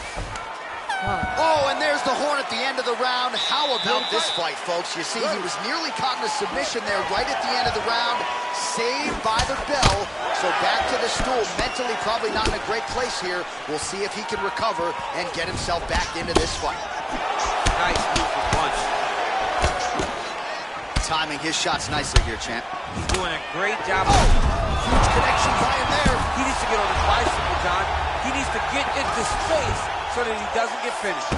Oh, and there's the horn at the end of the round. How about this fight, folks? You see, he was nearly caught in a submission there right at the end of the round. Saved by the bell. So back to the stool. Mentally probably not in a great place here. We'll see if he can recover and get himself back into this fight. Nice move for punch. Timing his shots nicely here, champ. He's doing a great job. Oh, huge connection by him there. He needs to get on his bicycle, John. He needs to get into space so that he doesn't get finished.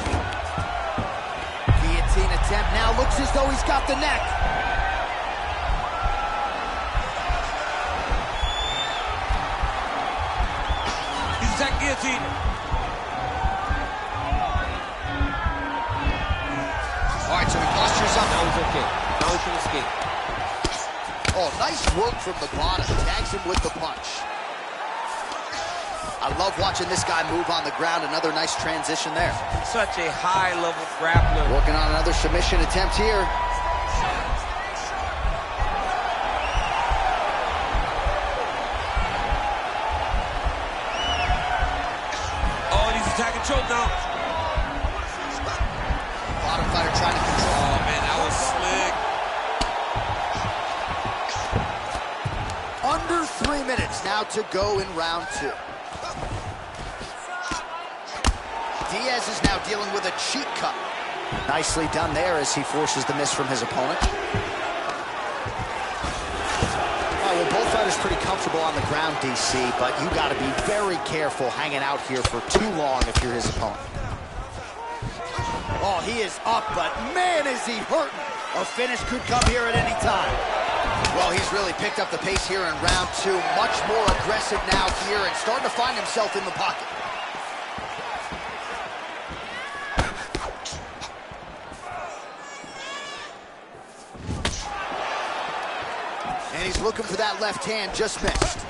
Guillotine attempt now. Looks as though he's got the neck. He's attacking guillotine. All right, so he postures up. Now he's okay. Now he can escape. Oh, nice work from the bottom. Tags him with the punch. I love watching this guy move on the ground. Another nice transition there. Such a high-level grappler. Working on another submission attempt here. Oh, and he's attacking choke now. Bottom fighter trying to control. Oh, man, that was slick. Under 3 minutes now to go in round 2. Diaz is now dealing with a cheek cut. Nicely done there as he forces the miss from his opponent. All right, well, both fighters pretty comfortable on the ground, DC, but you got to be very careful hanging out here for too long if you're his opponent. Oh, he is up, but man, is he hurting. A finish could come here at any time. Well, he's really picked up the pace here in round 2. Much more aggressive now here and starting to find himself in the pocket. And he's looking for that left hand, just missed.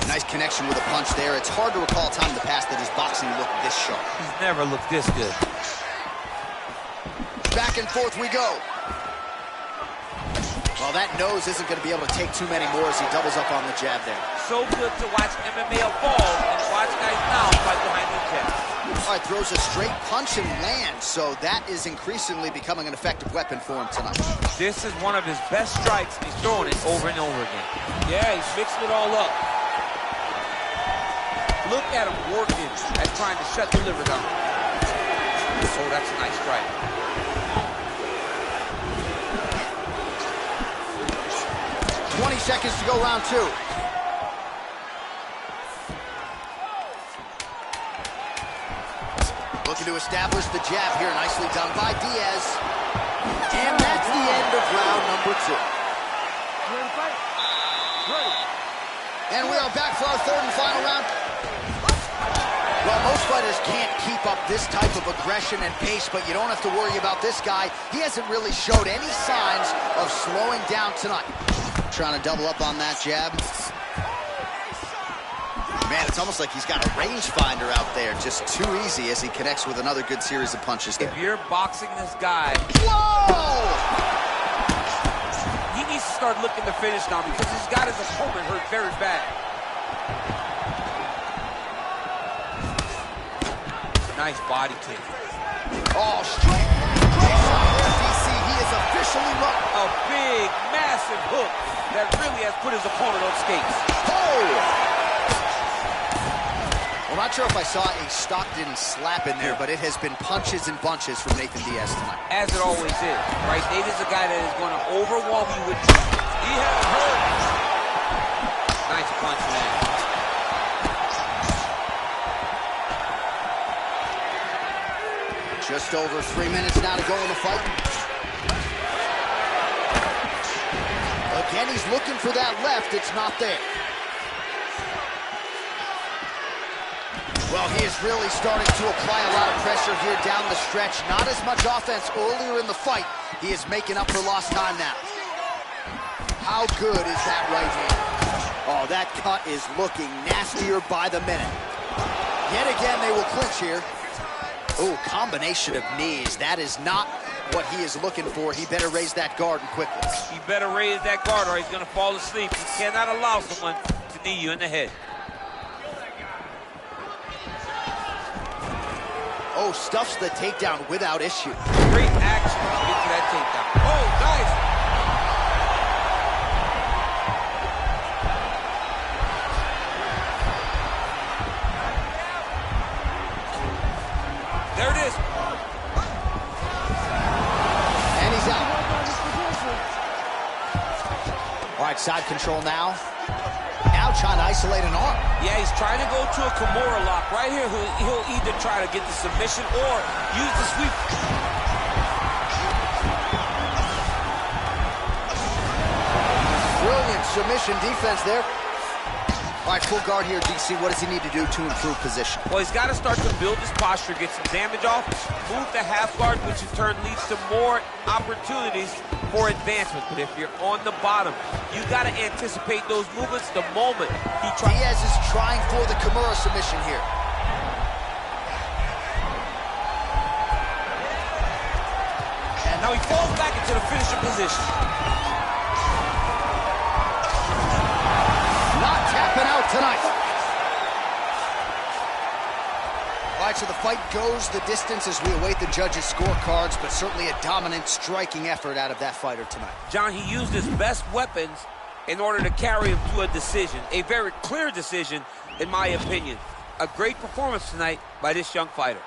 Nice connection with a punch there. It's hard to recall a time in the past that his boxing looked this sharp. He's never looked this good. Back and forth we go. Well, that nose isn't going to be able to take too many more as he doubles up on the jab there. So good to watch MMA evolve and watch guys now fight behind the jab. All right, throws a straight punch and lands, so that is increasingly becoming an effective weapon for him tonight. This is one of his best strikes, and he's throwing it over and over again. Yeah, he's mixing it all up. Look at him working at trying to shut the liver down. Oh, that's a nice strike. $20 seconds to go, round 2. Looking to establish the jab here. Nicely done by Diaz. And that's the end of round number 2. And we are back for our third and final round. Well, most fighters can't keep up this type of aggression and pace, but you don't have to worry about this guy. He hasn't really showed any signs of slowing down tonight. Trying to double up on that jab. Man, it's almost like he's got a rangefinder out there. Just too easy as he connects with another good series of punches there. If you're boxing this guy, Whoa! He needs to start looking to finish now because he's got his opponent hurt very bad. nice body kick. Oh, straight shot there, DC. He is officially run. A big, massive hook that really has put his opponent on skates. Oh! Well, not sure if I saw a Stockton slap in there, but it has been punches and bunches from Nathan Diaz tonight. As it always is, right? Nathan's a guy that is going to overwhelm you with... He had him hurt. Nice punch, man. Just over 3 minutes now to go in the fight. Again, he's looking for that left. It's not there. Well, he is really starting to apply a lot of pressure here down the stretch. Not as much offense earlier in the fight. He is making up for lost time now. How good is that right hand? Oh, that cut is looking nastier by the minute. Yet again, they will clinch here. Oh, combination of knees. That is not what he is looking for. He better raise that guard and quickly. He better raise that guard or he's going to fall asleep. You cannot allow someone to knee you in the head. Oh, stuffs the takedown without issue. Great action to get to that takedown. Oh, nice. There it is. And he's out. All right, side control now. Now trying to isolate an arm. Yeah, he's trying to go to a Kimura lock. Right here, he'll either try to get the submission or use the sweep. Brilliant submission defense there. All right, full guard here, DC. What does he need to do to improve position? Well, he's got to start to build his posture, get some damage off, move the half guard, which in turn leads to more opportunities for advancement. But if you're on the bottom, you got to anticipate those movements the moment he tries. Diaz is trying for the Kimura submission here. And now he falls back into the finishing position. Not tapping out tonight. All right, so the fight goes the distance as we await the judges' scorecards, but certainly a dominant striking effort out of that fighter tonight. John, he used his best weapons in order to carry him to a decision, a very clear decision, in my opinion. A great performance tonight by this young fighter.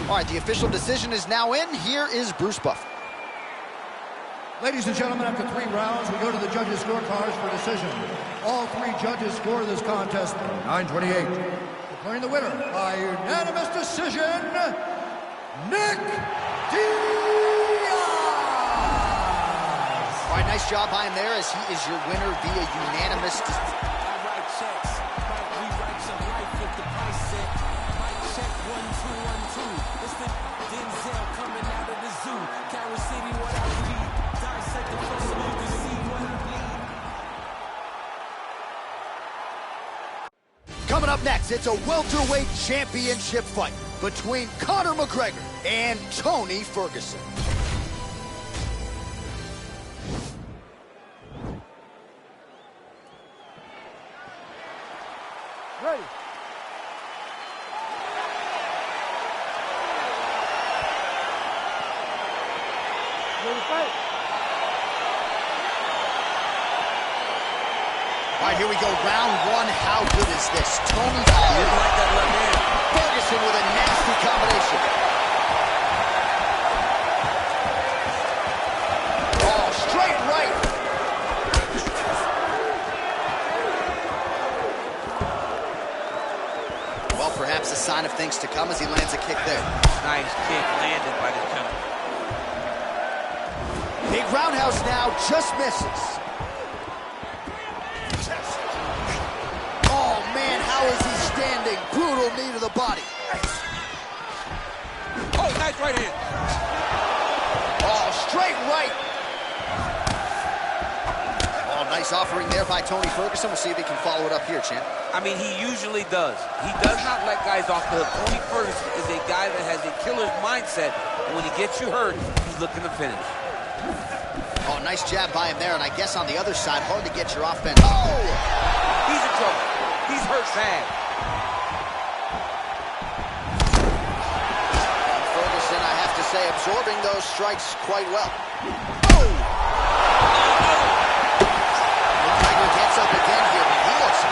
All right, the official decision is now in. Here is Bruce Buffer. Ladies and gentlemen, after 3 rounds, we go to the judges' scorecards for decision. All 3 judges score this contest 9-28. Declaring the winner by unanimous decision, Nick Diaz! All right, nice job by him there as he is your winner via unanimous decision. Coming up next, it's a welterweight championship fight between Conor McGregor and Tony Ferguson. Ready. Ready to fight. All right, here we go, round 1. How good is this? Tony Didn't like that left hand. Ferguson with a nasty combination. Oh, straight right. Well, perhaps a sign of things to come as he lands a kick there. Nice kick landed by the gentleman. Big roundhouse now, just misses. Oh, man, how is he standing? Brutal knee to the body. Oh, nice right hand. Oh, straight right. Oh, nice offering there by Tony Ferguson. We'll see if he can follow it up here, champ. I mean, he usually does. He does not let guys off the hook. Tony Ferguson is a guy that has a killer's mindset, and when he gets you hurt, he's looking to finish. Oh, nice jab by him there, and I guess on the other side, hard to get your offense. Oh! He's in trouble. He's hurt bad. Ferguson, I have to say, absorbing those strikes quite well. Oh! McGregor gets up again here, but he looks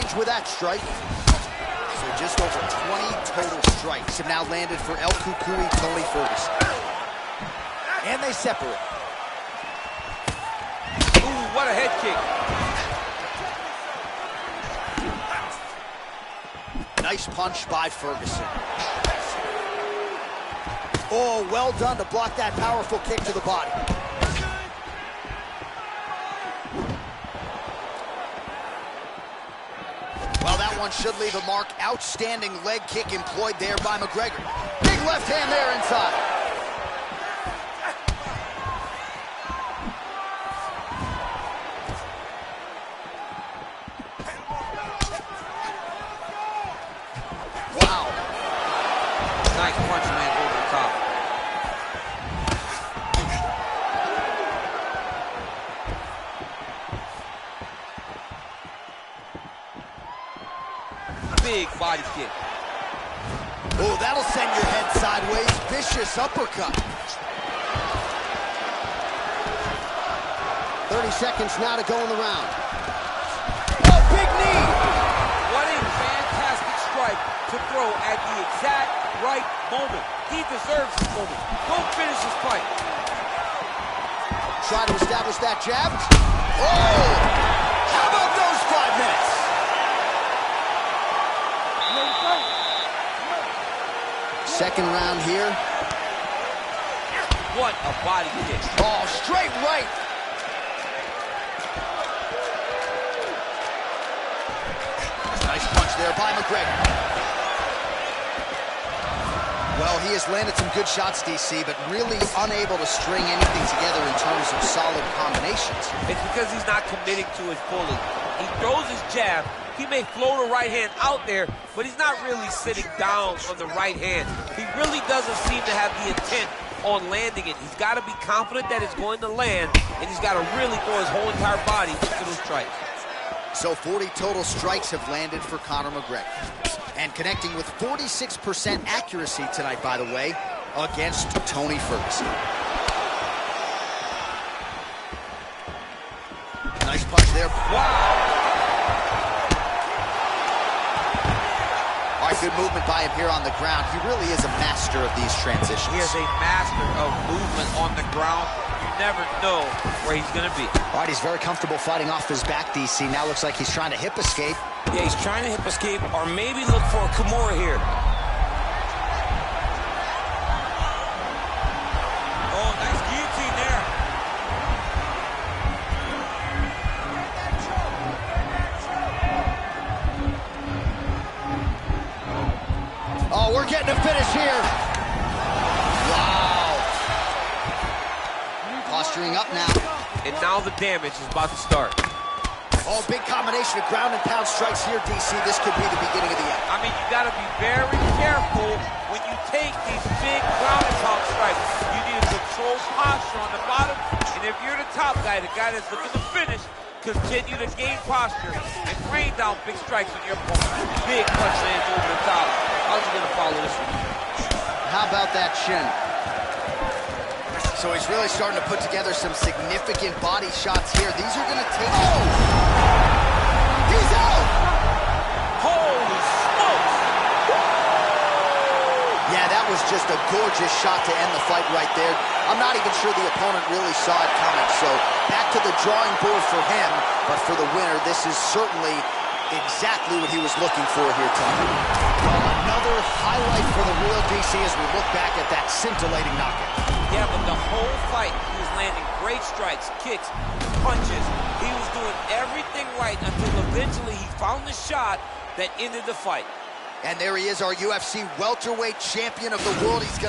range with that strike. So just over 20 total strikes have now landed for El Cucuy Tony Ferguson. And they separate. Ooh, what a head kick. Nice punch by Ferguson. Oh, well done to block that powerful kick to the body. Well, that one should leave a mark. Outstanding leg kick employed there by McGregor. Big left hand there inside. Wow. Nice punch, man, over the top. Big body kick. Oh, that'll send your head sideways. Vicious uppercut. 30 seconds now to go in the round. Oh, big knee! What a fantastic strike to throw at the exact right moment. He deserves this moment. Go finish his fight. Try to establish that jab. Oh! How about those 5 minutes? Second round here. What a body kick. Oh, straight right. Nice punch there by McGregor. Well, he has landed some good shots, DC, but really unable to string anything together in terms of solid combinations. It's because he's not committing to his bully. He throws his jab. He may float a right hand out there, but he's not really sitting down on the right hand. He really doesn't seem to have the intent on landing it. He's got to be confident that it's going to land, and he's got to really throw his whole entire body into the strike. So 40 total strikes have landed for Conor McGregor. And connecting with 46% accuracy tonight, by the way, against Tony Ferguson. Nice punch there. Wow! All right, good movement by him here on the ground. He really is a master of these transitions. He is a master of movement on the ground. You never know where he's going to be. All right, he's very comfortable fighting off his back, DC. Now looks like he's trying to hip escape. Yeah, he's trying to hip escape or maybe look for a Kimura here. Oh, nice guillotine there. Oh, we're getting a finish here. Wow. Posturing up now. And now the damage is about to start. Oh, big combination of ground and pound strikes here, DC. This could be the beginning of the end. I mean, you got to be very careful when you take these big ground and pound strikes. You need to control posture on the bottom. And if you're the top guy, the guy that's looking to finish, continue to gain posture and rain down big strikes on your opponent. Big punch lands over the top. How's he going to follow this one? How about that shin? So he's really starting to put together some significant body shots here. These are going to take... Oh! He's out! Holy smokes! Yeah, that was just a gorgeous shot to end the fight right there. I'm not even sure the opponent really saw it coming. So back to the drawing board for him. But for the winner, this is certainly exactly what he was looking for here tonight. Well, another highlight for the real DC as we look back at that scintillating knockout. Yeah, but the whole fight, he was landing great strikes, kicks, punches. He was doing everything right until eventually he found the shot that ended the fight. And there he is, our UFC welterweight champion of the world. He's going